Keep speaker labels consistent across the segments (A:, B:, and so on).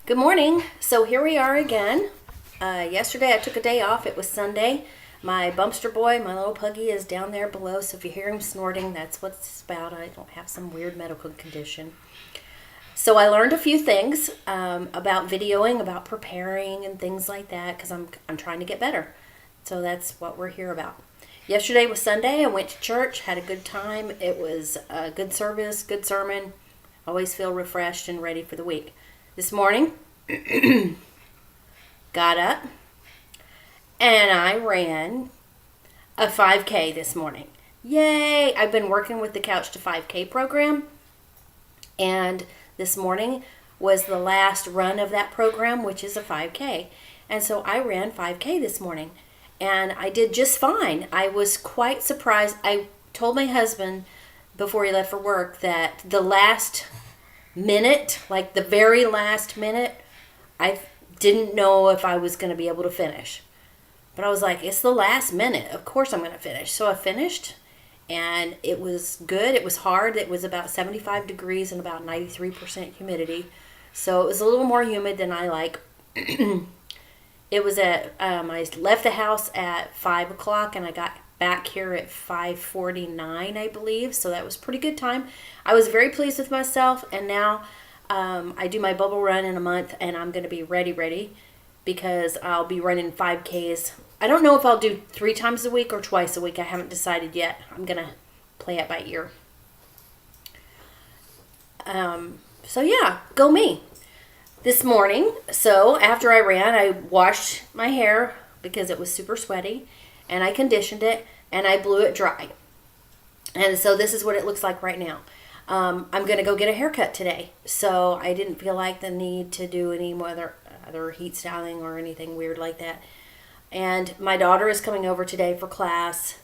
A: Good morning. So here we are again. Yesterday I took a day off. It was Sunday. My Bumpster boy, my little puggy, is down there below. So if you hear him snorting, that's what it's about. I don't have some weird medical condition. So I learned a few things about videoing, about preparing, and things like that because I'm trying to get better. So that's what we're here about. Yesterday was Sunday. I went to church, had a good time. It was a good service, good sermon. Always feel refreshed and ready for the week. This morning, got up and I ran a 5K this morning. Yay! I've been working with the Couch to 5K program, and this morning was the last run of that program, which is a 5K. And so I ran 5K this morning, and I did just fine. I was quite surprised. I told my husband before he left for work that the last minute, like the very last minute, I didn't know if I was going to be able to finish. But I was like, it's the last minute. Of course I'm going to finish. So I finished, and it was good. It was hard. It was about 75 degrees and about 93% humidity. So it was a little more humid than I like. It was I left the house at 5 o'clock, and I got back here at 5:49, I believe. So that was pretty good time. I was very pleased with myself, and now I do my bubble run in a month, and I'm going to be ready because I'll be running 5Ks. I don't know if I'll do 3 times a week or twice a week. I haven't decided yet. I'm going to play it by ear. So yeah, go me. This morning, so after I ran, I washed my hair because it was super sweaty, and I conditioned it, and I blew it dry. And so this is what it looks like right now. I'm going to go get a haircut today. So I didn't feel like the need to do any other heat styling or anything weird like that. And my daughter is coming over today for class,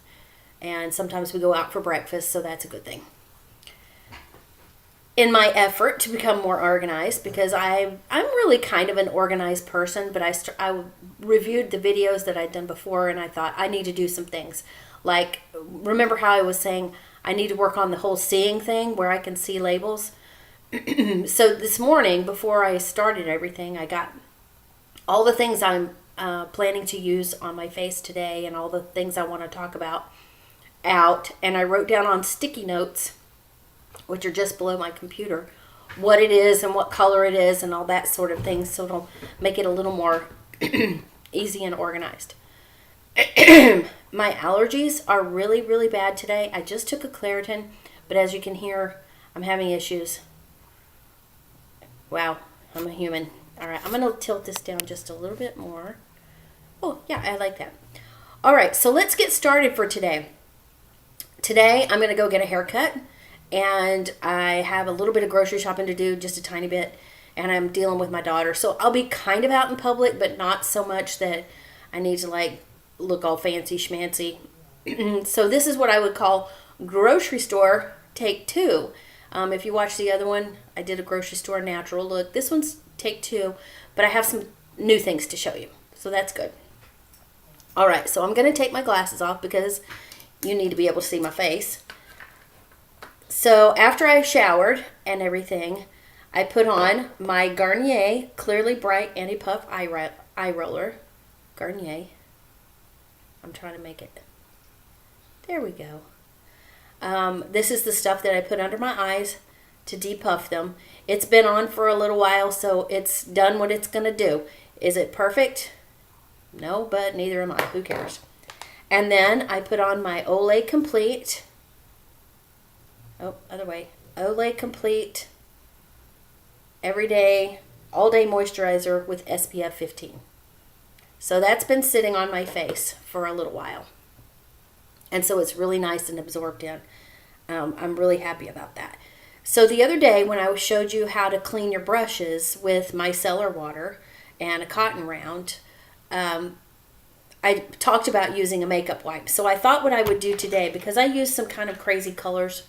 A: and sometimes we go out for breakfast, so that's a good thing. In my effort to become more organized, because I'm really kind of an organized person, but I reviewed the videos that I'd done before, and I thought I need to do some things. Like, remember how I was saying I need to work on the whole seeing thing where I can see labels? So this morning, before I started everything, I got all the things I'm planning to use on my face today and all the things I want to talk about out, and I wrote down on sticky notes, which are just below my computer, what it is and what color it is and all that sort of thing, so it'll make it a little more easy and organized. My allergies are really, really bad today. I just took a Claritin, but as you can hear, I'm having issues. Wow, I'm a human. All right, I'm going to tilt this down just a little bit more. Oh, yeah, I like that. All right, so let's get started for today. Today, I'm going to go get a haircut. And I have a little bit of grocery shopping to do, just a tiny bit, and I'm dealing with my daughter. So I'll be kind of out in public, but not so much that I need to like look all fancy schmancy. So this is what I would call grocery store take 2. If you watch the other one, I did a grocery store natural look. This one's take 2, but I have some new things to show you. So that's good. All right, so I'm going to take my glasses off because you need to be able to see my face. So after I showered and everything, I put on my Garnier Clearly Bright Anti-Puff Eye Roller. Garnier. I'm trying to make it. There we go. This is the stuff that I put under my eyes to depuff them. It's been on for a little while, so it's done what it's going to do. Is it perfect? No, but neither am I. Who cares? And then I put on my Olay Complete. Oh, other way. Olay Complete Everyday All Day Moisturizer with SPF 15. So that's been sitting on my face for a little while. And so it's really nice and absorbed in. I'm really happy about that. So the other day when I showed you how to clean your brushes with micellar water and a cotton round, I talked about using a makeup wipe. So I thought what I would do today, because I used some kind of crazy colors.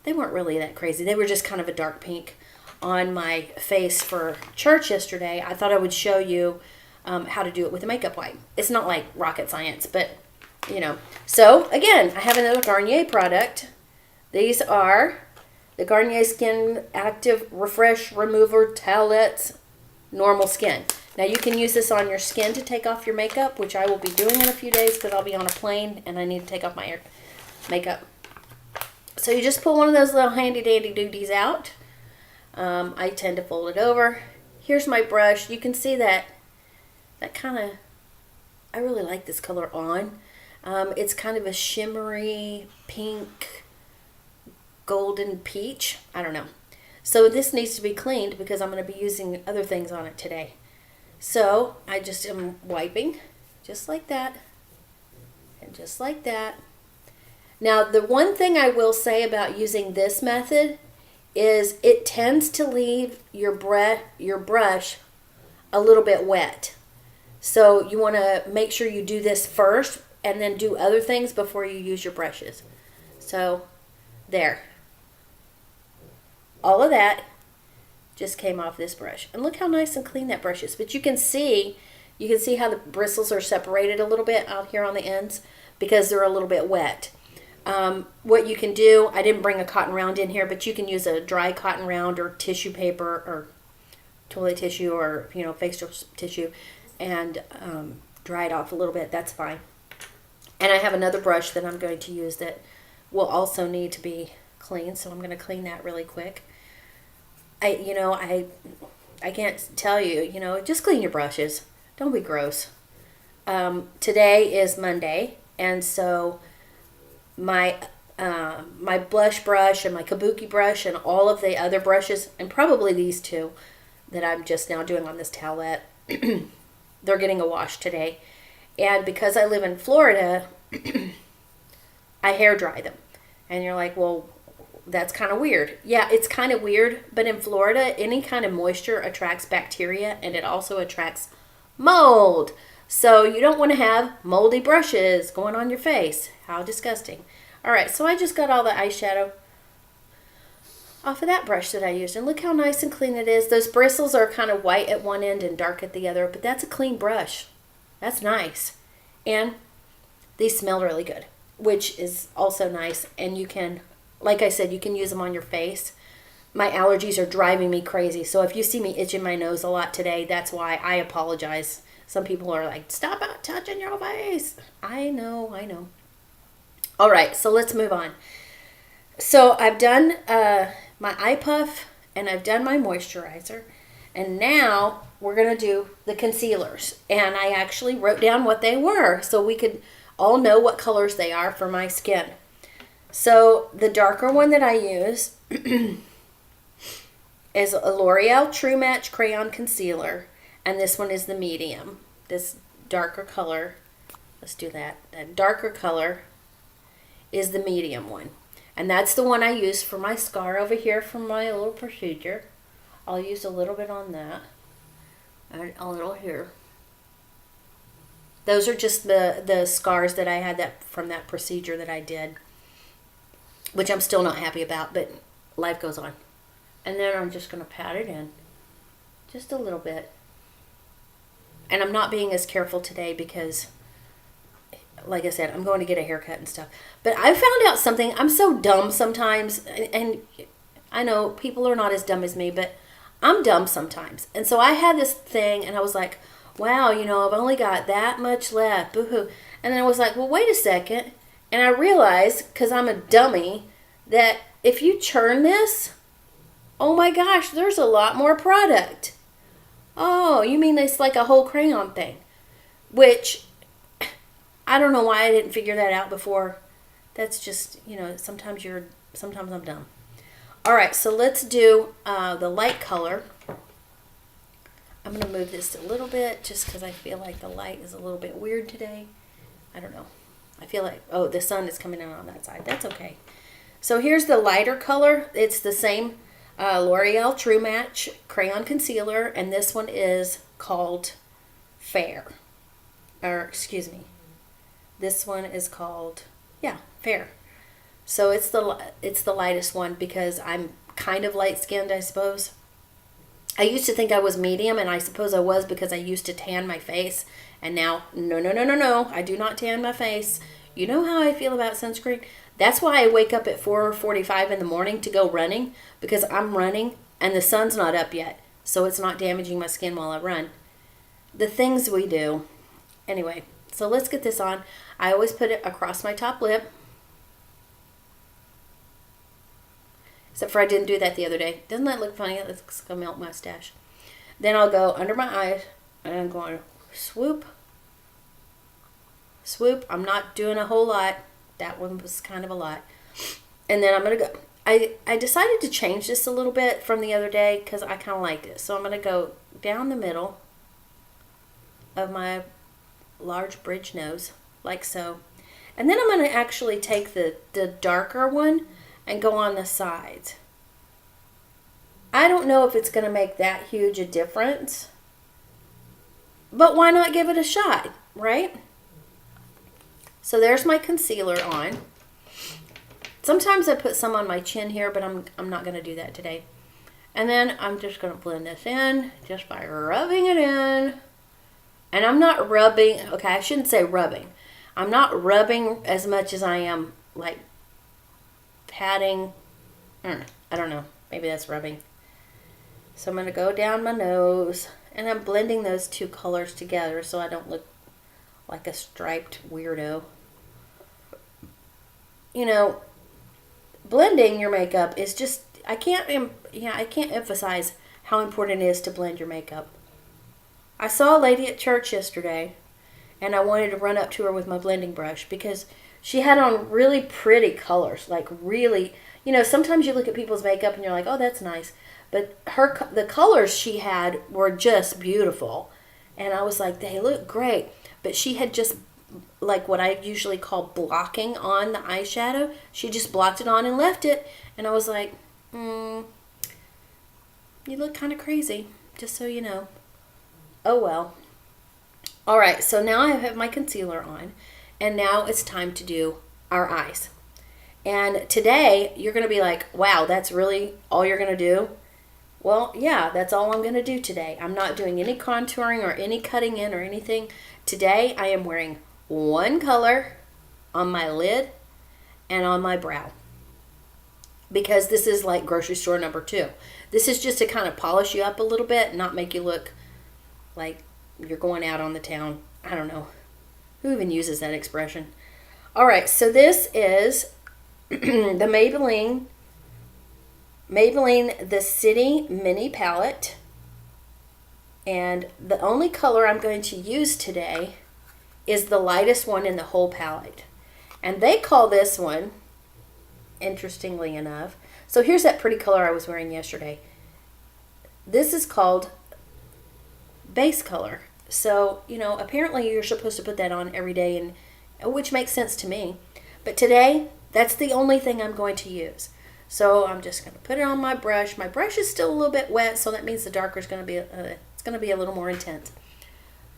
A: They weren't really that crazy. They were just kind of a dark pink on my face for church yesterday. I thought I would show you how to do it with a makeup wipe. It's not like rocket science, but you know. So again, I have another Garnier product. These are the Garnier Skin Active Refresh Remover Towelettes normal skin. Now you can use this on your skin to take off your makeup, which I will be doing in a few days because I'll be on a plane and I need to take off my makeup. So you just pull one of those little handy dandy duties out. I tend to fold it over. Here's my brush. You can see that kind of, I really like this color on. It's kind of a shimmery pink, golden peach. I don't know. So this needs to be cleaned because I'm going to be using other things on it today. So I just am wiping just like that and just like that. Now the one thing I will say about using this method is it tends to leave your brush a little bit wet. So you want to make sure you do this first and then do other things before you use your brushes. So there. All of that just came off this brush. And look how nice and clean that brush is. But you can see how the bristles are separated a little bit out here on the ends because they're a little bit wet. What you can do, I didn't bring a cotton round in here, but you can use a dry cotton round or tissue paper or toilet tissue or, facial tissue and dry it off a little bit. That's fine. And I have another brush that I'm going to use that will also need to be cleaned, so I'm going to clean that really quick. I can't tell you, just clean your brushes. Don't be gross. Today is Monday, and so my blush brush and my kabuki brush and all of the other brushes, and probably these two that I'm just now doing on this towelette, they're getting a wash today. And because I live in Florida, I hair dry them. And you're like, well, that's kind of weird. Yeah, it's kind of weird, but in Florida, any kind of moisture attracts bacteria and it also attracts mold. So you don't want to have moldy brushes going on your face. How disgusting. All right, so I just got all the eyeshadow off of that brush that I used. And look how nice and clean it is. Those bristles are kind of white at one end and dark at the other, but that's a clean brush. That's nice. And these smell really good, which is also nice. And you can, like I said, you can use them on your face. My allergies are driving me crazy. So if you see me itching my nose a lot today, that's why. I apologize. Some people are like, stop touching your face. I know. All right, so let's move on. So I've done my eye puff and I've done my moisturizer. And now we're going to do the concealers. And I actually wrote down what they were so we could all know what colors they are for my skin. So the darker one that I use is a L'Oreal True Match Crayon Concealer. And this one is the medium. This darker color, let's do that. That darker color is the medium one. And that's the one I use for my scar over here from my little procedure. I'll use a little bit on that. And a little here. Those are just the scars that I had from that procedure that I did. Which I'm still not happy about, but life goes on. And then I'm just going to pat it in. Just a little bit. And I'm not being as careful today because, like I said, I'm going to get a haircut and stuff. But I found out something. I'm so dumb sometimes. And I know people are not as dumb as me, but I'm dumb sometimes. And so I had this thing and I was like, wow, I've only got that much left. Boo-hoo. And then I was like, well, wait a second. And I realized, because I'm a dummy, that if you churn this, oh my gosh, there's a lot more product. Oh, you mean it's like a whole crayon thing? Which, I don't know why I didn't figure that out before. That's just, sometimes I'm dumb. All right, so let's do the light color. I'm going to move this a little bit just because I feel like the light is a little bit weird today. I don't know. I feel like, the sun is coming in on that side. That's okay. So here's the lighter color. It's the same L'Oreal True Match Crayon Concealer, and this one is called Fair. This one is called, Fair. So it's the lightest one because I'm kind of light-skinned, I suppose. I used to think I was medium, and I suppose I was because I used to tan my face. And now, no, I do not tan my face. You know how I feel about sunscreen? That's why I wake up at 4:45 in the morning to go running, because I'm running and the sun's not up yet. so it's not damaging my skin while I run. The things we do. Anyway, so let's get this on. I always put it across my top lip. Except for I didn't do that the other day. Doesn't that look funny? It looks like a milk mustache. Then I'll go under my eyes and I'm going swoop. Swoop. I'm not doing a whole lot. That one was kind of a lot. And then I'm going to go. I decided to change this a little bit from the other day because I kind of liked it. So I'm going to go down the middle of my large bridge nose, like so. And then I'm going to actually take the darker one and go on the sides. I don't know if it's going to make that huge a difference, but why not give it a shot, right? So there's my concealer on. Sometimes I put some on my chin here, but I'm not going to do that today. And then I'm just going to blend this in just by rubbing it in. And I'm not rubbing, okay, I shouldn't say rubbing. I'm not rubbing as much as I am like patting. I don't know. Maybe that's rubbing. So I'm going to go down my nose. And I'm blending those two colors together so I don't look like a striped weirdo. You know, blending your makeup is just, I can't emphasize how important it is to blend your makeup. I saw a lady at church yesterday, and I wanted to run up to her with my blending brush because she had on really pretty colors, like really, you know, sometimes you look at people's makeup and you're like, oh, that's nice. But the colors she had were just beautiful. And I was like, they look great. But she had just, like what I usually call blocking on the eyeshadow. She just blocked it on and left it. And I was like, you look kind of crazy, just so you know. Oh well. All right, so now I have my concealer on, and now it's time to do our eyes. And today, you're going to be like, wow, that's really all you're going to do? Well, yeah, that's all I'm going to do today. I'm not doing any contouring or any cutting in or anything. Today, I am wearing one color on my lid and on my brow. Because this is like grocery store number 2. This is just to kind of polish you up a little bit, not make you look like you're going out on the town. I don't know. Who even uses that expression? All right, so this is the Maybelline The City Mini Palette. And the only color I'm going to use today is the lightest one in the whole palette. And they call this one, interestingly enough, so here's that pretty color I was wearing yesterday. This is called base color. So, you know, apparently you're supposed to put that on every day, and which makes sense to me. But today, that's the only thing I'm going to use. So I'm just going to put it on my brush. My brush is still a little bit wet, so that means the darker is going to be, it's going to be a little more intense.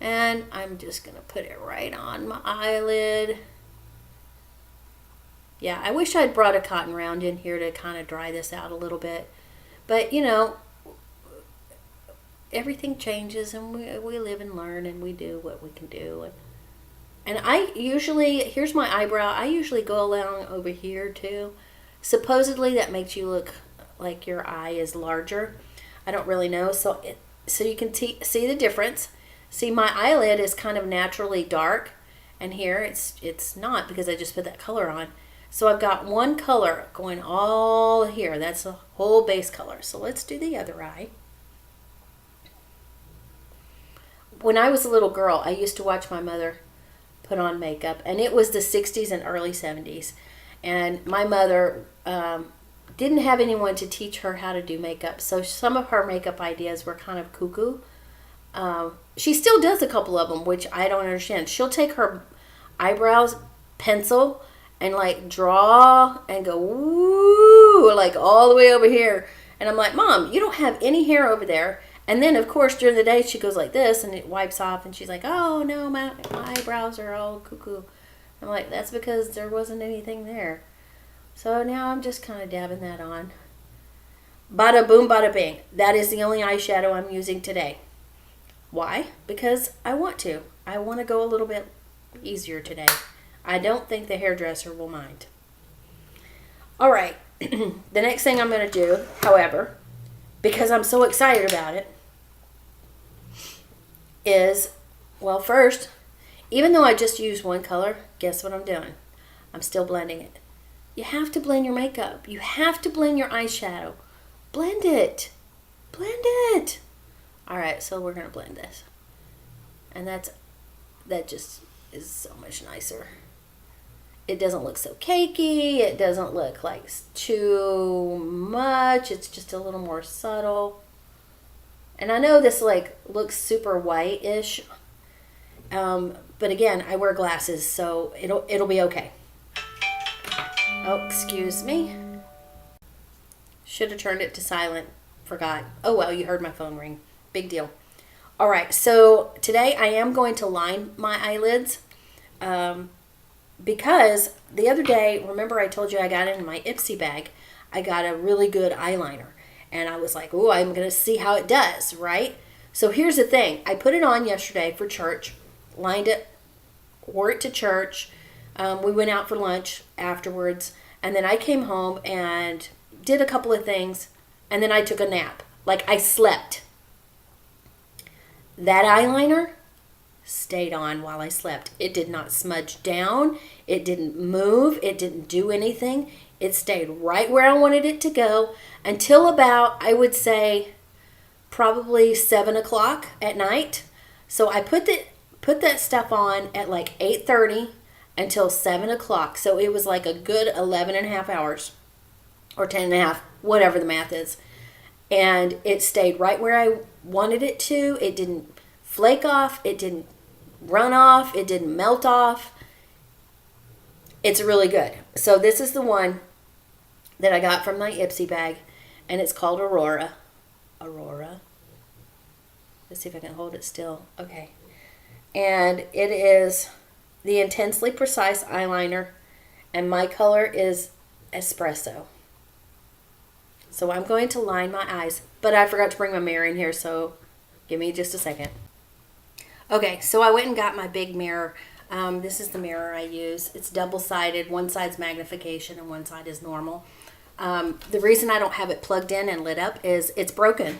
A: And I'm just going to put it right on my eyelid. Yeah, I wish I'd brought a cotton round in here to kind of dry this out a little bit. But, you know, everything changes, and we live and learn, and we do what we can do. And I usually, here's my eyebrow. I usually go along over here too. Supposedly that makes you look like your eye is larger. I don't really know. So you can see the difference. See, my eyelid is kind of naturally dark, and here it's not because I just put that color on. So I've got one color going all here. That's the whole base color. So let's do the other eye. When I was a little girl, I used to watch my mother put on makeup, and it was the 60s and early 70s. And my mother didn't have anyone to teach her how to do makeup, so some of her makeup ideas were kind of cuckoo. She still does a couple of them, which I don't understand. She'll take her eyebrows, pencil, and like draw and go, woo, like all the way over here. And I'm like, Mom, you don't have any hair over there. And then, of course, during the day, she goes like this, and it wipes off, and she's like, oh, no, my eyebrows are all cuckoo. I'm like, that's because there wasn't anything there. So now I'm just kind of dabbing that on. Bada boom, bada bing. That is the only eyeshadow I'm using today. Why? Because I want to. I want to go a little bit easier today. I don't think the hairdresser will mind. All right. The next thing I'm going to do, however, because I'm so excited about it, is, well, first, even though I just used one color, guess what I'm doing? I'm still blending it. You have to blend your makeup. You have to blend your eyeshadow. Blend it. Blend it. All right, so we're going to blend this. And that just is so much nicer. It doesn't look so cakey. It doesn't look like too much. It's just a little more subtle. And I know this like looks super white-ish. But again, I wear glasses, so it'll be okay. Oh, excuse me. Should have turned it to silent. Forgot. Oh well, you heard my phone ring. Big deal. All right, so today I am going to line my eyelids because the other day, remember I told you I got in my Ipsy bag, I got a really good eyeliner. And I was like, oh, I'm going to see how it does, right? So here's the thing. I put it on yesterday for church, lined it, wore it to church. We went out for lunch afterwards. And then I came home and did a couple of things. And then I took a nap. Like I slept. That eyeliner stayed on while I slept. It did not smudge down. It didn't move. It didn't do anything. It stayed right where I wanted it to go until about, I would say, probably 7 o'clock at night. So I put that stuff on at like 8:30 until 7 o'clock. So it was like a good 11 and a half hours or 10 and a half, whatever the math is. And it stayed right where I wanted it to. It didn't flake off. It didn't run off. It didn't melt off. It's really good. So this is the one that I got from my Ipsy bag, and it's called Aurora. Aurora. Let's see if I can hold it still. Okay. And it is the Intensely Precise eyeliner, and my color is Espresso. So I'm going to line my eyes, but I forgot to bring my mirror in here, so give me just a second. Okay, so I went and got my big mirror. This is the mirror I use. It's double-sided. One side's magnification and one side is normal. The reason I don't have it plugged in and lit up is it's broken.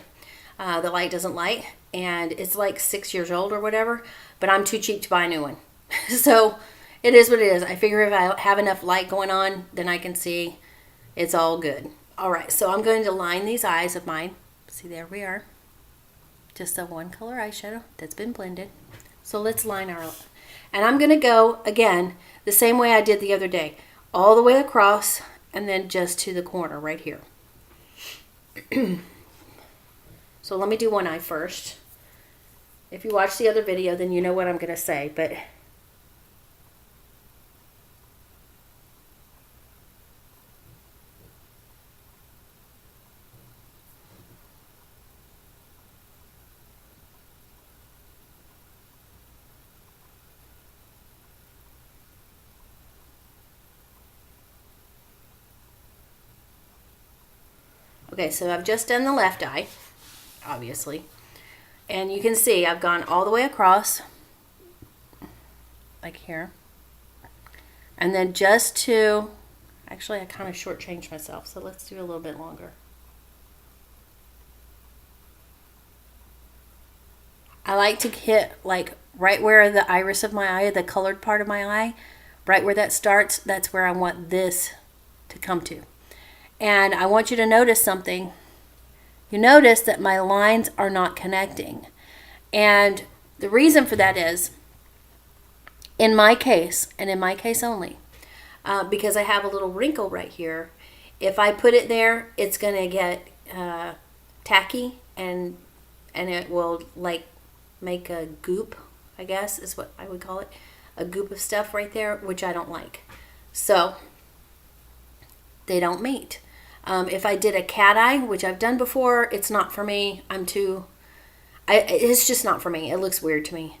A: The light doesn't light, and it's like 6 years old or whatever, but I'm too cheap to buy a new one. So it is what it is. I figure if I have enough light going on, then I can see it's all good. All right, so I'm going to line these eyes of mine. See, there we are. Just a one color eyeshadow that's been blended. So let's line our, and I'm going to go, again, the same way I did the other day. All the way across, and then just to the corner right here. So let me do one eye first. If you watch the other video, then you know what I'm going to say, but okay, so I've just done the left eye, obviously. And you can see I've gone all the way across, like here. And then just to, actually I kind of shortchanged myself, so let's do a little bit longer. I like to hit like right where the iris of my eye, the colored part of my eye, right where that starts, that's where I want this to come to. And I want you to notice something. You notice that my lines are not connecting. And the reason for that is, in my case, and in my case only, because I have a little wrinkle right here, if I put it there, it's going to get tacky and it will like make a goop, I guess is what I would call it. A goop of stuff right there, which I don't like. So they don't meet. If I did a cat eye, which I've done before, it's not for me. It's just not for me. It looks weird to me.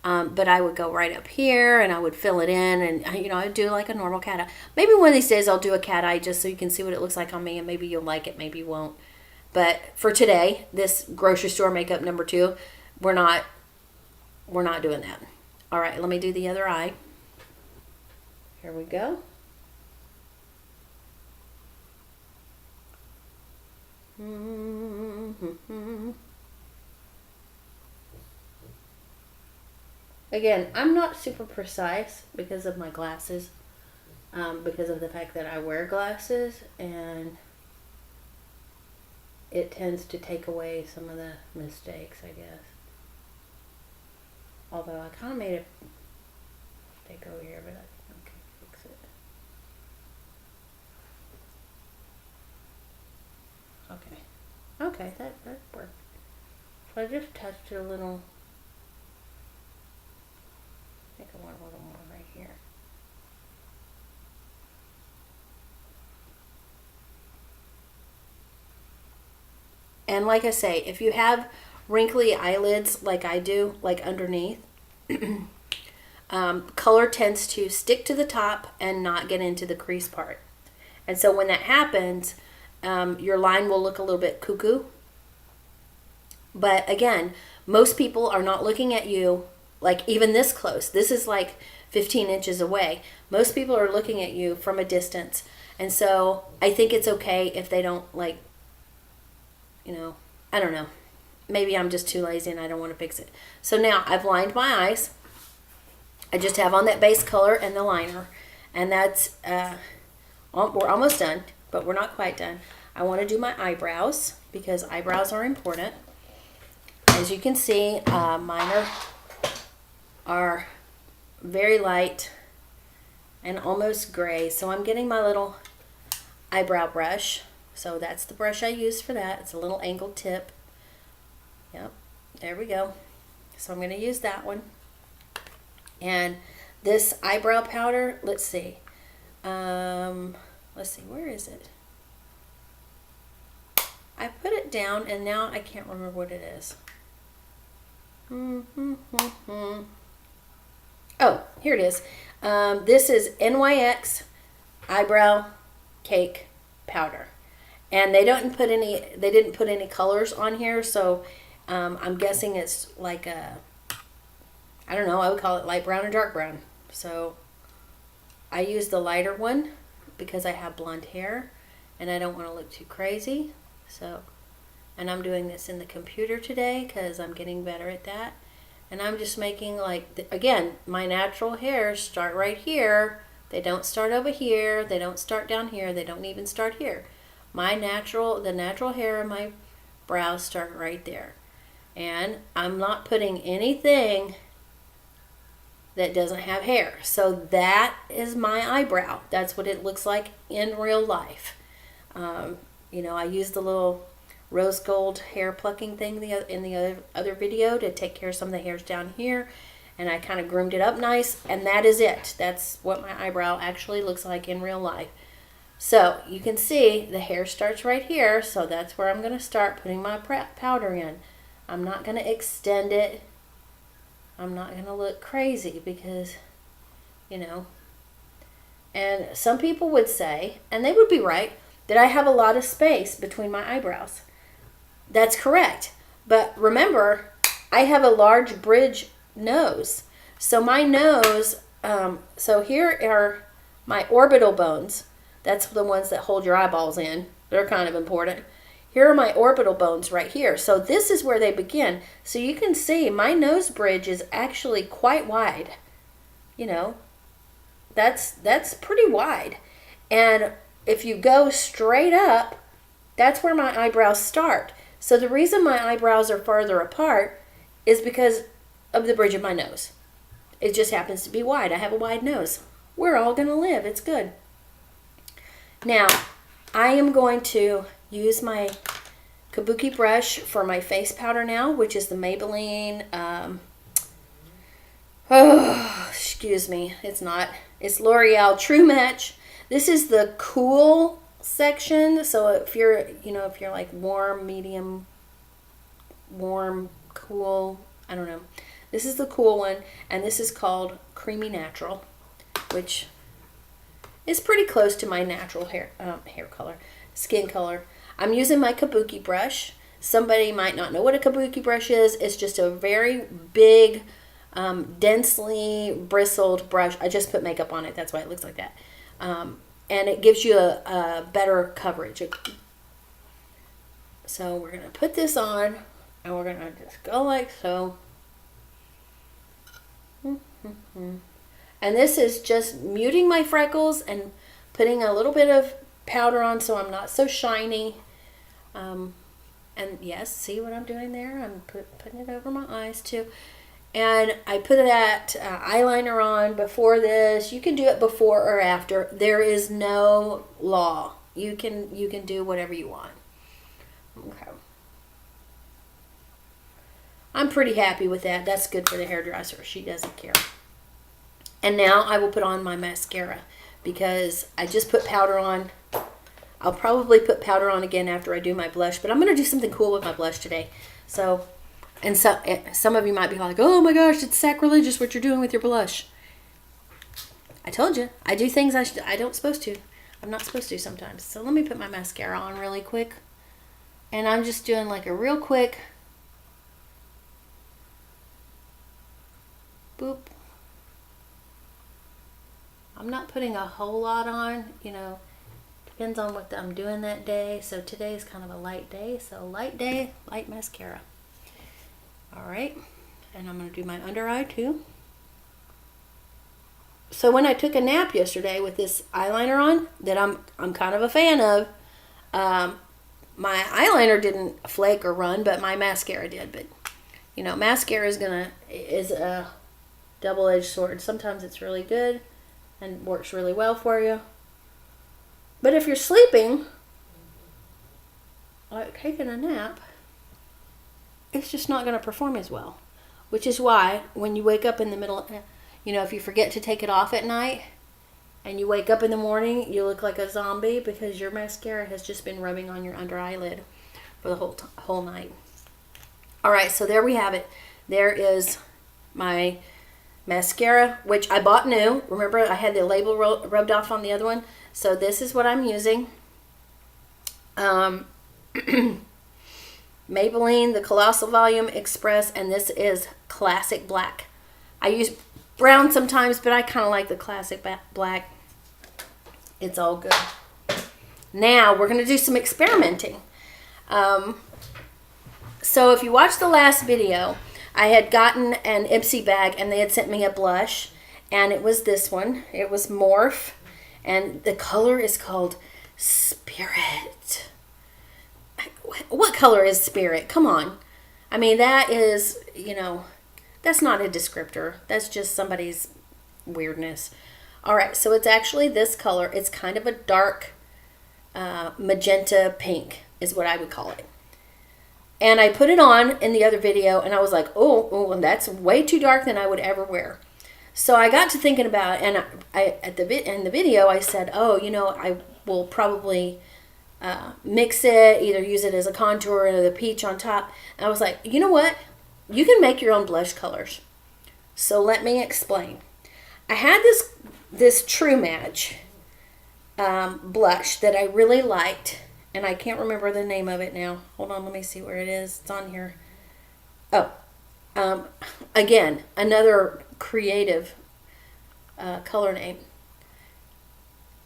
A: But I would go right up here and I would fill it in and, I'd do like a normal cat eye. Maybe one of these days I'll do a cat eye just so you can see what it looks like on me and maybe you'll like it, maybe you won't. But for today, this grocery store makeup number 2, we're not doing that. All right, let me do the other eye. Here we go. Again, I'm not super precise because of my glasses, because of the fact that I wear glasses, and it tends to take away some of the mistakes, I guess. Although I kind of made a mistake over here, but I think I can fix it. Okay, that worked. So I just touched it a little. I think I want a little more right here. And like I say, if you have wrinkly eyelids like I do, like underneath, color tends to stick to the top and not get into the crease part. And so when that happens, your line will look a little bit cuckoo. But again, most people are not looking at you like even this close. This is like 15 inches away. Most people are looking at you from a distance. And so I think it's okay if they don't like, you know, I don't know. Maybe I'm just too lazy and I don't want to fix it. So now I've lined my eyes. I just have on that base color and the liner. And that's, we're almost done, but we're not quite done. I want to do my eyebrows because eyebrows are important. As you can see, mine are very light and almost gray. So I'm getting my little eyebrow brush. So that's the brush I use for that. It's a little angled tip. Yep, there we go. So I'm going to use that one. And this eyebrow powder, let's see, where is it? I put it down and now I can't remember what it is. Oh, here it is. This is NYX Eyebrow Cake Powder. And they didn't put any colors on here, so I'm guessing it's like a, I don't know, I would call it light brown or dark brown. So I use the lighter one because I have blonde hair and I don't want to look too crazy. So, and I'm doing this in the computer today because I'm getting better at that. And I'm just making like, again, my natural hairs start right here. They don't start over here. They don't start down here. They don't even start here. The natural hair in my brows start right there. And I'm not putting anything that doesn't have hair. So that is my eyebrow. That's what it looks like in real life. You know, I used the little rose gold hair plucking thing in the other video to take care of some of the hairs down here. And I kind of groomed it up nice. And that is it. That's what my eyebrow actually looks like in real life. So you can see the hair starts right here. So that's where I'm going to start putting my powder in. I'm not going to extend it. I'm not going to look crazy because, you know. And some people would say, and they would be right, that I have a lot of space between my eyebrows. That's correct. But remember, I have a large bridge nose. So my nose, so here are my orbital bones. That's the ones that hold your eyeballs in. They're kind of important. Here are my orbital bones right here. So this is where they begin. So you can see my nose bridge is actually quite wide. You know, that's pretty wide. And if you go straight up, that's where my eyebrows start. So the reason my eyebrows are farther apart is because of the bridge of my nose. It just happens to be wide. I have a wide nose. We're all going to live. It's good. Now, I am going to use my kabuki brush for my face powder now, which is the Maybelline, excuse me, it's L'Oreal True Match. This is the cool section. So if you're like warm, medium, warm, cool, I don't know. This is the cool one, and this is called Creamy Natural, which is pretty close to my natural skin color. I'm using my kabuki brush. Somebody might not know what a kabuki brush is. It's just a very big, densely bristled brush. I just put makeup on it. That's why it looks like that. And it gives you a better coverage. So we're going to put this on, and we're going to just go like so. And this is just muting my freckles and putting a little bit of powder on so I'm not so shiny. And yes, see what I'm doing there? I'm putting it over my eyes too. And I put that eyeliner on before this. You can do it before or after. There is no law. You can do whatever you want. Okay. I'm pretty happy with that. That's good for the hairdresser. She doesn't care. And now I will put on my mascara because I just put powder on. I'll probably put powder on again after I do my blush, but I'm going to do something cool with my blush today. So, and some of you might be like, oh my gosh, it's sacrilegious what you're doing with your blush. I told you, I do things I don't supposed to. I'm not supposed to sometimes. So let me put my mascara on really quick. And I'm just doing like a real quick boop. I'm not putting a whole lot on, you know. Depends on what I'm doing that day. So today is kind of a light day. So light day, light mascara. All right. And I'm going to do my under eye too. So when I took a nap yesterday with this eyeliner on that I'm kind of a fan of, my eyeliner didn't flake or run, but my mascara did. But you know, mascara is a double-edged sword. Sometimes it's really good and works really well for you. But if you're sleeping, like taking a nap, it's just not going to perform as well. Which is why when you wake up in the middle, you know, if you forget to take it off at night and you wake up in the morning, you look like a zombie because your mascara has just been rubbing on your under eyelid for the whole night. All right, so there we have it. There is my mascara, which I bought new. Remember, I had the label rubbed off on the other one. So this is what I'm using. Maybelline, the Colossal Volume Express, and this is Classic Black. I use brown sometimes, but I kind of like the Classic Black. It's all good. Now we're going to do some experimenting. So if you watched the last video, I had gotten an Ipsy bag and they had sent me a blush, and it was this one. It was Morph, and the color is called Spirit. What color is Spirit? Come on. I mean, that is, you know, that's not a descriptor. That's just somebody's weirdness. All right, so it's actually this color. It's kind of a dark magenta pink is what I would call it. And I put it on in the other video, and I was like, oh, that's way too dark than I would ever wear. So I got to thinking about it, and in the video, I said, oh, you know, I will probably mix it, either use it as a contour or the peach on top. And I was like, you know what? You can make your own blush colors. So let me explain. I had this True Match blush that I really liked. And I can't remember the name of it now. Hold on, let me see where it is. It's on here. Oh, again, another creative color name.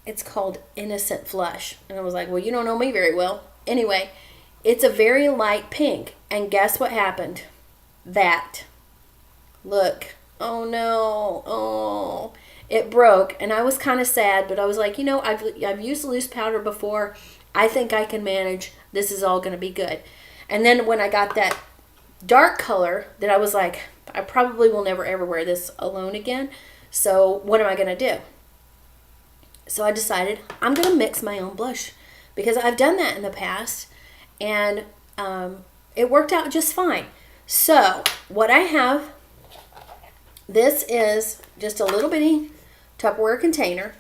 A: It's called Innocent Flush. And I was like, well, you don't know me very well. Anyway, it's a very light pink. And guess what happened? That. Look. Oh, no. Oh. It broke. And I was kind of sad, but I was like, you know, I've used loose powder before. I think I can manage. This is all going to be good. And then when I got that dark color, that I was like, I probably will never ever wear this alone again. So what am I going to do? So I decided I'm going to mix my own blush because I've done that in the past and it worked out just fine. So what I have, this is just a little bitty Tupperware container.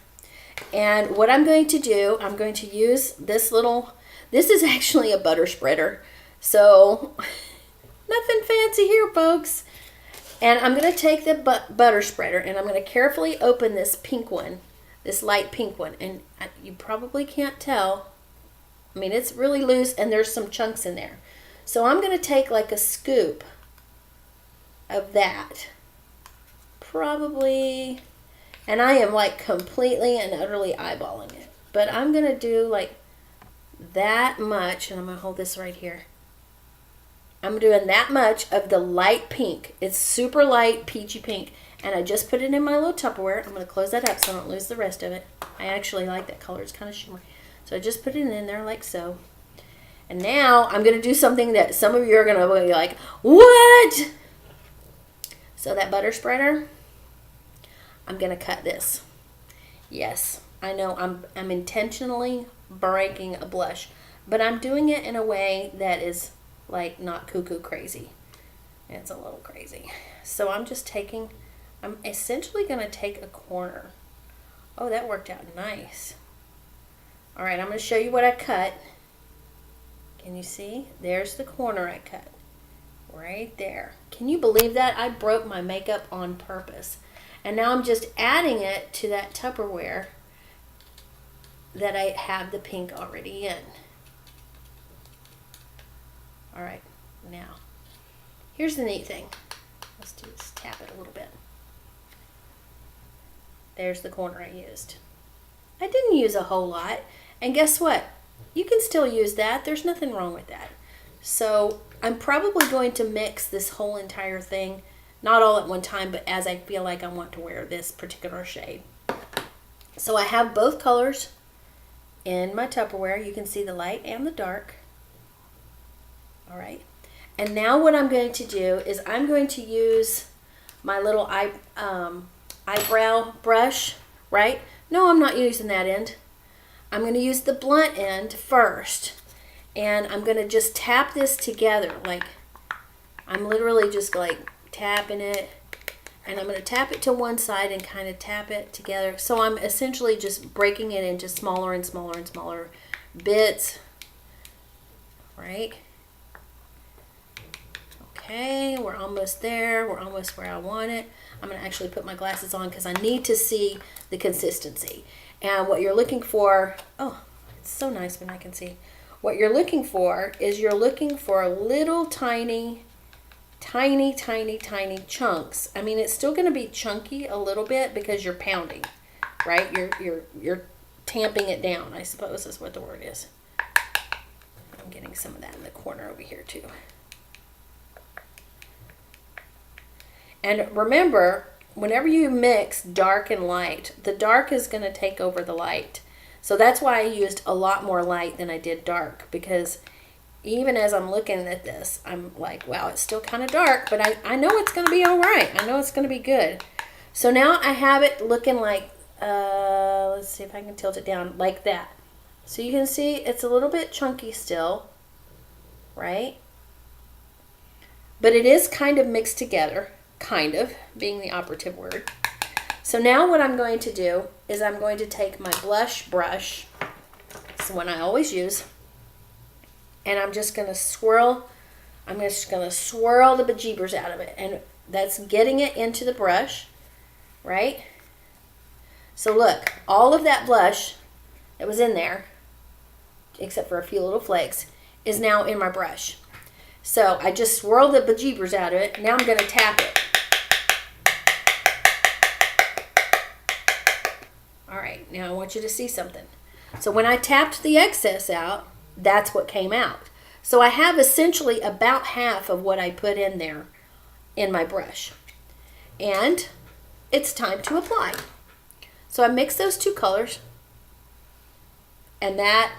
A: And what I'm going to do, I'm going to use this is actually a butter spreader. So nothing fancy here, folks. And I'm going to take the butter spreader and I'm going to carefully open this pink one, this light pink one. And you probably can't tell. I mean, it's really loose and there's some chunks in there. So I'm going to take like a scoop of that. Probably... And I am like completely and utterly eyeballing it. But I'm going to do like that much. And I'm going to hold this right here. I'm doing that much of the light pink. It's super light peachy pink. And I just put it in my little Tupperware. I'm going to close that up so I don't lose the rest of it. I actually like that color. It's kind of shimmery. So I just put it in there like so. And now I'm going to do something that some of you are going to be like, what? So that butter spreader, I'm going to cut this. Yes, I know I'm intentionally breaking a blush, but I'm doing it in a way that is like not cuckoo crazy. It's a little crazy. So I'm essentially going to take a corner. Oh, that worked out nice. All right, I'm going to show you what I cut. Can you see? There's the corner I cut. Right there. Can you believe that? I broke my makeup on purpose. And now I'm just adding it to that Tupperware that I have the pink already in. All right, now, here's the neat thing. Let's do this, tap it a little bit. There's the corner I used. I didn't use a whole lot. And guess what? You can still use that. There's nothing wrong with that. So I'm probably going to mix this whole entire thing, not all at one time, but as I feel like I want to wear this particular shade. So I have both colors in my Tupperware. You can see the light and the dark. All right. And now what I'm going to do is I'm going to use my little eyebrow brush, right? No, I'm not using that end. I'm going to use the blunt end first. And I'm going to just tap this together. Like, I'm literally just like tapping it. And I'm going to tap it to one side and kind of tap it together. So I'm essentially just breaking it into smaller and smaller and smaller bits. Right? Okay, we're almost there. We're almost where I want it. I'm going to actually put my glasses on because I need to see the consistency. And what you're looking for, oh, it's so nice when I can see. What you're looking for is you're looking for little tiny chunks. I mean, it's still going to be chunky a little bit because you're pounding, right? You're tamping it down, I suppose is what the word is. I'm getting some of that in the corner over here too. And remember, whenever you mix dark and light, the dark is going to take over the light. So that's why I used a lot more light than I did dark, because even as I'm looking at this, I'm like, wow, it's still kind of dark, but I know it's going to be all right. I know it's going to be good. So now I have it looking like, let's see if I can tilt it down like that. So you can see it's a little bit chunky still, right? But it is kind of mixed together, kind of being the operative word. So now what I'm going to do is I'm going to take my blush brush, it's the one I always use, and I'm just going to swirl, the bejeebers out of it. And that's getting it into the brush, right? So look, all of that blush that was in there, except for a few little flakes, is now in my brush. So I just swirled the bejeebers out of it. Now I'm going to tap it. Alright, now I want you to see something. So when I tapped the excess out, that's what came out. So I have essentially about half of what I put in there in my brush. And it's time to apply. So I mix those two colors, and that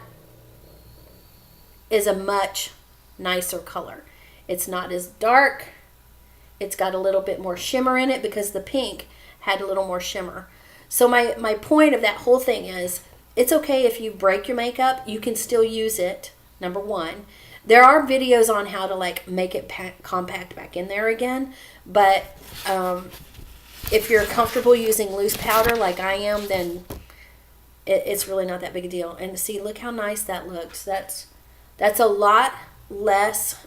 A: is a much nicer color. It's not as dark. It's got a little bit more shimmer in it because the pink had a little more shimmer. So my point of that whole thing is, it's okay if you break your makeup, you can still use it, number one. There are videos on how to like make it compact back in there again, but if you're comfortable using loose powder like I am, then it's really not that big a deal. And see, look how nice that looks. That's a lot less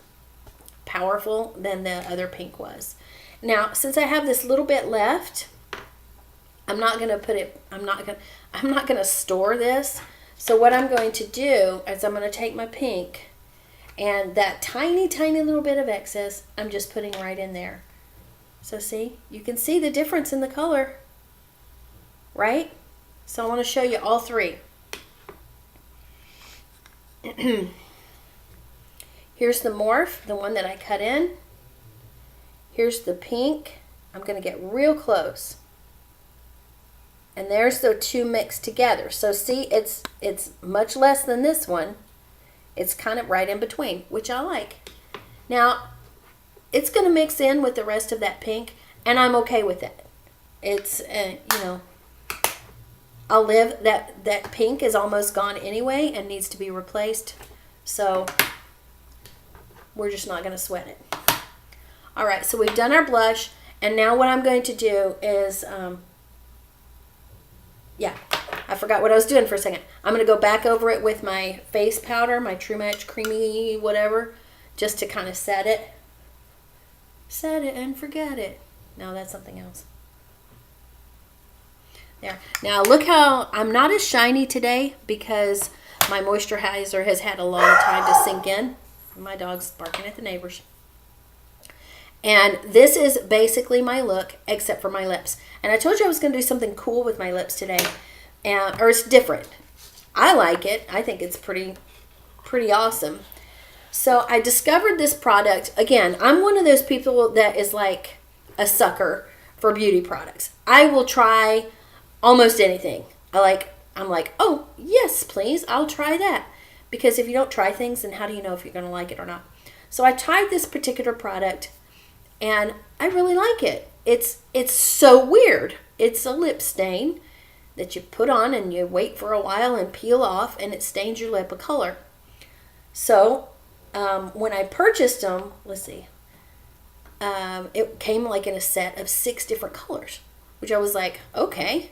A: powerful than the other pink was. Now, since I have this little bit left, I'm not going to store this. So what I'm going to do is I'm going to take my pink, and that tiny little bit of excess, I'm just putting right in there. So see, you can see the difference in the color, right? So I want to show you all three. Here's the morph, the one that I cut in. Here's the pink, I'm going to get real close. And there's the two mixed together. So see, it's much less than this one. It's kind of right in between, which I like. Now, it's going to mix in with the rest of that pink, and I'm okay with it. It's, you know, I'll live. That pink is almost gone anyway and needs to be replaced. So we're just not going to sweat it. All right, so we've done our blush, and now what I'm going to do is... yeah, I forgot what I was doing for a second. I'm going to go back over it with my face powder, my True Match Creamy whatever, just to kind of set it. Set it and forget it. No, that's something else. There. Now look how I'm not as shiny today because my moisturizer has had a long time to sink in. My dog's barking at the neighbors. And this is basically my look, except for my lips. And I told you I was going to do something cool with my lips today, or it's different. I like it. I think it's pretty awesome. So I discovered this product. Again, I'm one of those people that is like a sucker for beauty products. I will try almost anything. I'm like, oh, yes, please, I'll try that. Because if you don't try things, then how do you know if you're going to like it or not? So I tried this particular product, and I really like it. It's so weird. It's a lip stain that you put on and you wait for a while and peel off, and it stains your lip a color. So when I purchased them, let's see, it came like in a set of 6 different colors, which I was like, okay.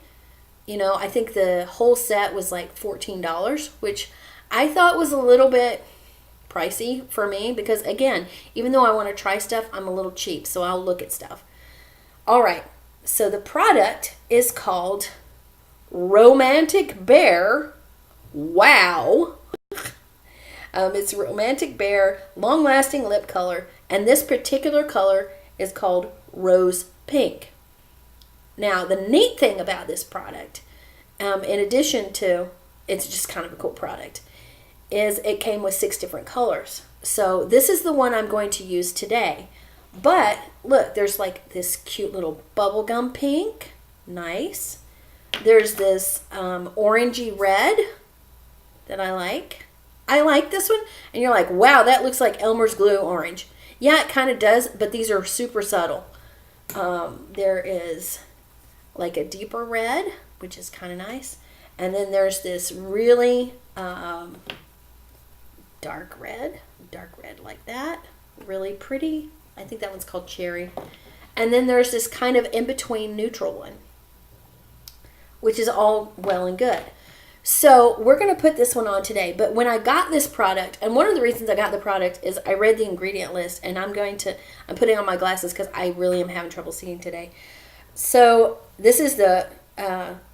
A: You know, I think the whole set was like $14, which I thought was a little bit pricey for me because, again, even though I want to try stuff, I'm a little cheap, so I'll look at stuff. All right, so the product is called Romantic Bear. Wow. It's Romantic Bear long-lasting lip color, and this particular color is called Rose Pink. Now, the neat thing about this product, in addition to it's just kind of a cool product, is it came with 6 different colors. So this is the one I'm going to use today. But look, there's like this cute little bubblegum pink. Nice. There's this orangey red that I like. I like this one. And you're like, wow, that looks like Elmer's Glue orange. Yeah, it kind of does, but these are super subtle. There is like a deeper red, which is kind of nice. And then there's this really dark red like that. Really pretty. I think that one's called Cherry. And then there's this kind of in-between neutral one, which is all well and good. So we're going to put this one on today. But when I got this product, and one of the reasons I got the product is I read the ingredient list, and I'm putting on my glasses because I really am having trouble seeing today. So this is the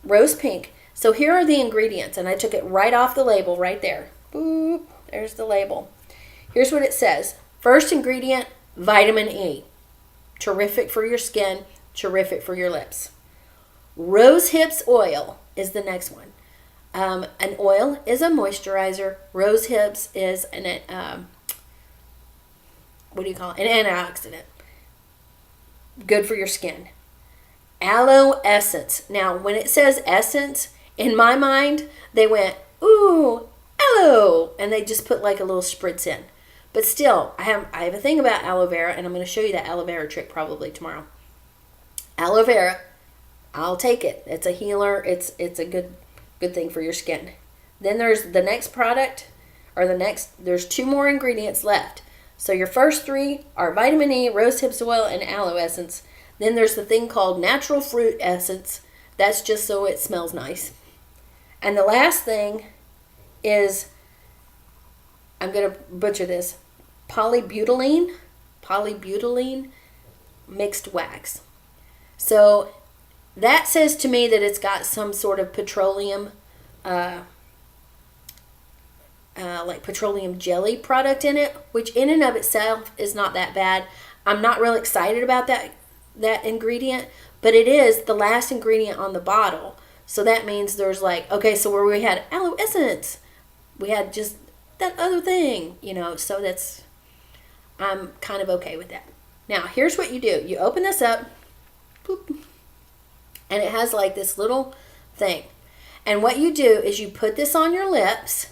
A: Rose Pink. So here are the ingredients, and I took it right off the label right there. Boop, there's the label. Here's what it says. First ingredient, vitamin E. Terrific for your skin, terrific for your lips. Rose hips oil is the next one. An oil is a moisturizer. Rose hips is an antioxidant. Good for your skin. Aloe essence. Now, when it says essence, in my mind, they went, ooh, aloe, and they just put like a little spritz in. But still, I have a thing about aloe vera, and I'm going to show you that aloe vera trick probably tomorrow. Aloe vera, I'll take it. It's a healer. It's a good thing for your skin. Then there's the next product, there's 2 more ingredients left. So your first 3 are vitamin E, rose hips oil, and aloe essence. Then there's the thing called natural fruit essence. That's just so it smells nice. And the last thing is, I'm going to butcher this, polybutylene mixed wax. So that says to me that it's got some sort of petroleum, like petroleum jelly product in it, which in and of itself is not that bad. I'm not real excited about that ingredient, but it is the last ingredient on the bottle. So that means there's like, okay, so where we had aloe essence, we had just that other thing, so I'm kind of okay with that. Now, here's what you do. You open this up, Boop. And it has like this little thing. And what you do is you put this on your lips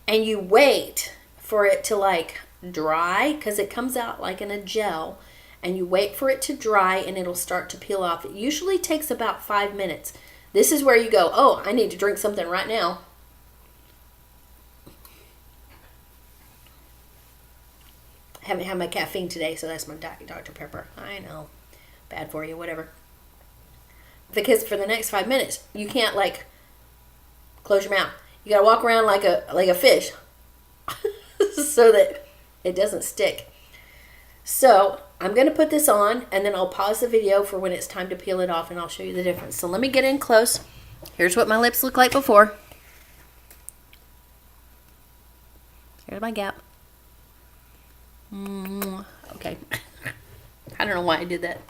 A: and you wait for it to like dry, because it comes out like in a gel, and you wait for it to dry and it'll start to peel off. It usually takes about 5 minutes. This is where you go, oh, I need to drink something right now. I haven't had my caffeine today, so that's my Dr. Pepper. I know, bad for you, whatever. Because for the next 5 minutes, you can't like close your mouth. You gotta walk around like a fish so that it doesn't stick. So I'm gonna put this on, and then I'll pause the video for when it's time to peel it off, and I'll show you the difference. So let me get in close. Here's what my lips look like before. Here's my gap. Okay. I don't know why I did that.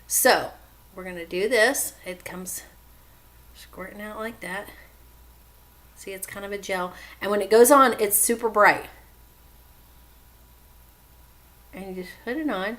A: So we're gonna do this. It comes squirting out like that. See, it's kind of a gel. And when it goes on, it's super bright. And you just put it on.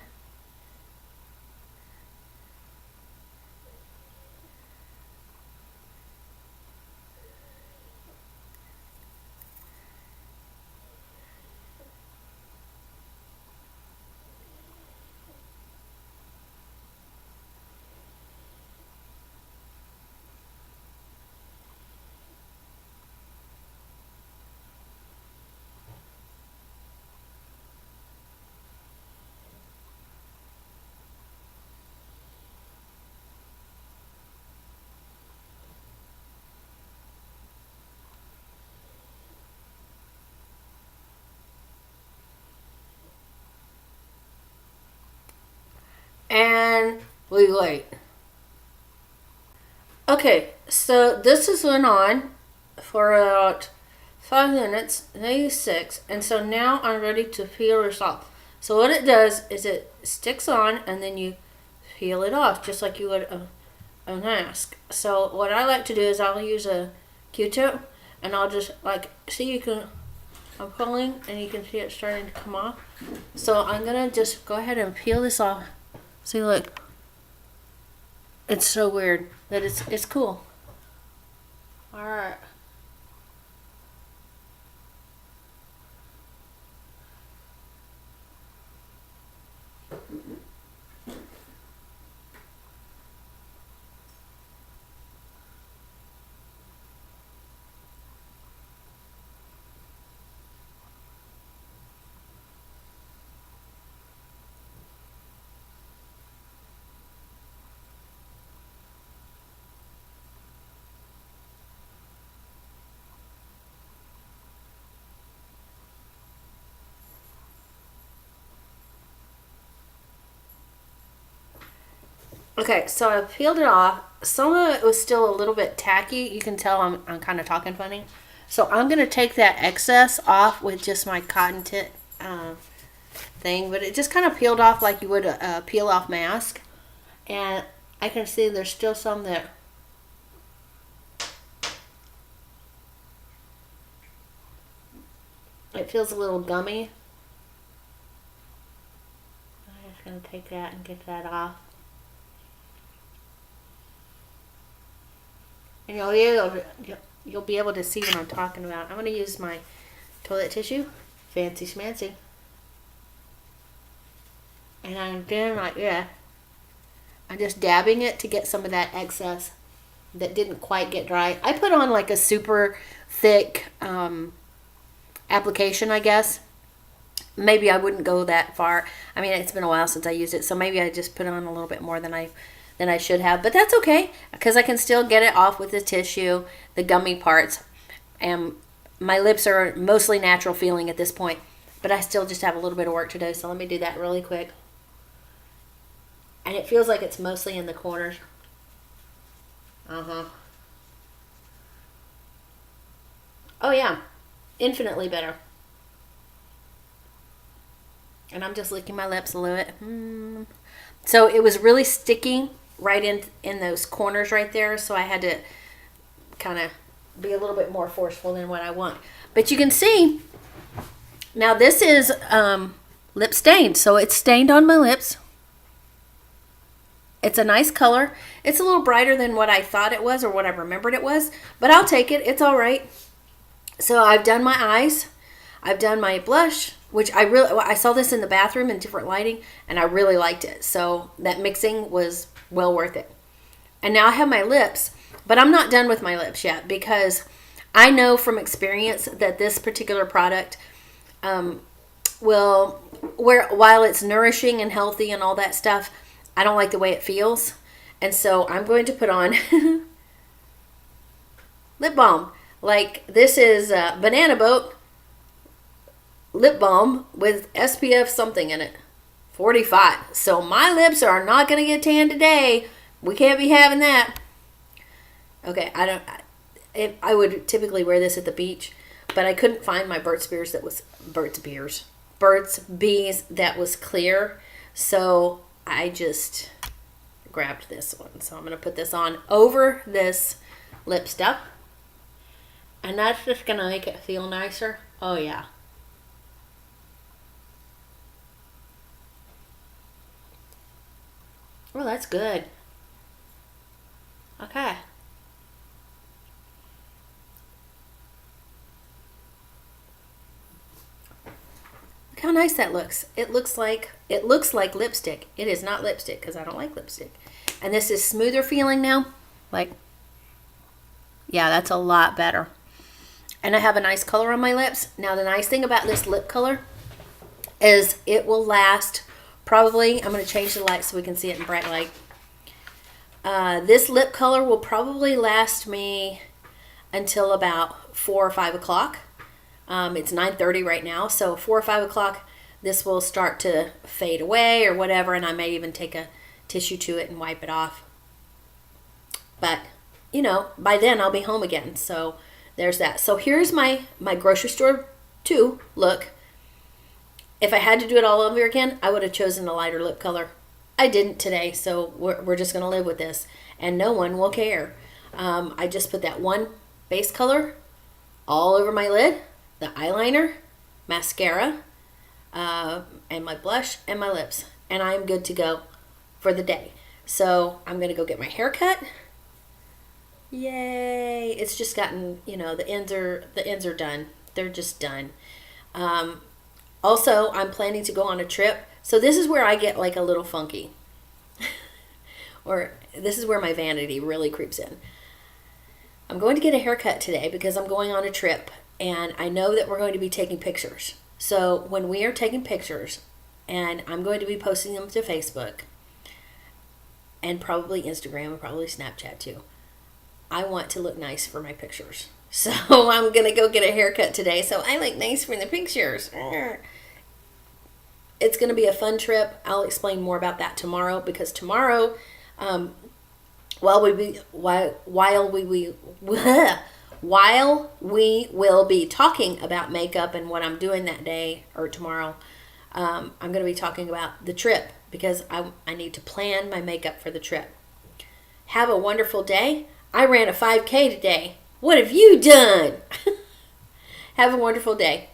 A: And we wait. Okay, so this has went on for about 5 minutes, maybe 6, and so now I'm ready to peel this off. So what it does is it sticks on, and then you peel it off just like you would a mask. So what I like to do is I'll use a Q-tip, and I'll just like, see, I'm pulling and you can see it starting to come off. So I'm gonna just go ahead and peel this off. See, look, it's so weird, but it's cool. All right. Okay, so I peeled it off. Some of it was still a little bit tacky. You can tell I'm kind of talking funny. So I'm going to take that excess off with just my cotton tip thing. But it just kind of peeled off like you would a peel off mask. And I can see there's still some that it feels a little gummy. I'm just going to take that and get that off. And you'll be able to see what I'm talking about. I'm going to use my toilet tissue, fancy schmancy. And I'm doing like that. I'm just dabbing it to get some of that excess that didn't quite get dry. I put on like a super thick application, I guess. Maybe I wouldn't go that far. I mean, it's been a while since I used it, so maybe I just put on a little bit more than I should have, but that's okay because I can still get it off with the tissue, the gummy parts, and my lips are mostly natural feeling at this point, but I still just have a little bit of work to do, so let me do that really quick. And it feels like it's mostly in the corners. Oh yeah, infinitely better. And I'm just licking my lips a little bit. So it was really sticking right in those corners right there, so I had to kind of be a little bit more forceful than what I want. But you can see now this is lip stained, so it's stained on my lips. It's a nice color. It's a little brighter than what I thought it was or what I remembered it was, but I'll take it. It's all right. So I've done my eyes. I've done my blush, which I saw this in the bathroom in different lighting, and I really liked it. So that mixing was well worth it. And now I have my lips, but I'm not done with my lips yet because I know from experience that this particular product while it's nourishing and healthy and all that stuff, I don't like the way it feels. And so I'm going to put on lip balm. Like this is Banana Boat lip balm with SPF something in it. 45. So my lips are not going to get tan today. We can't be having that. Okay, I would typically wear this at the beach, but I couldn't find my Burt's Bees that was clear. So I just grabbed this one. So I'm going to put this on over this lip stuff. And that's just going to make it feel nicer. Oh, yeah. Oh, that's good. Okay. Look how nice that looks. It looks like lipstick. It is not lipstick because I don't like lipstick. And this is smoother feeling now. Like, yeah, that's a lot better. And I have a nice color on my lips. Now, the nice thing about this lip color is it will last probably, I'm going to change the light so we can see it in bright light. This lip color will probably last me until about 4 or 5 o'clock. It's 9:30 right now, so 4 or 5 o'clock, this will start to fade away or whatever, and I may even take a tissue to it and wipe it off. But, by then I'll be home again, so there's that. So here's my grocery store 2 look. If I had to do it all over again, I would have chosen a lighter lip color. I didn't today, so we're just going to live with this, and no one will care. I just put that one base color all over my lid, the eyeliner, mascara, and my blush and my lips, and I'm good to go for the day. So I'm going to go get my hair cut. Yay! It's just gotten, the ends are done. They're just done. Also, I'm planning to go on a trip. So this is where I get like a little funky. Or this is where my vanity really creeps in. I'm going to get a haircut today because I'm going on a trip. And I know that we're going to be taking pictures. So when we are taking pictures, and I'm going to be posting them to Facebook, and probably Instagram, and probably Snapchat too, I want to look nice for my pictures. So I'm going to go get a haircut today so I look nice for the pictures. It's going to be a fun trip. I'll explain more about that tomorrow because tomorrow, while we will be talking about makeup and what I'm doing that day or tomorrow, I'm going to be talking about the trip because I need to plan my makeup for the trip. Have a wonderful day. I ran a 5K today. What have you done? Have a wonderful day.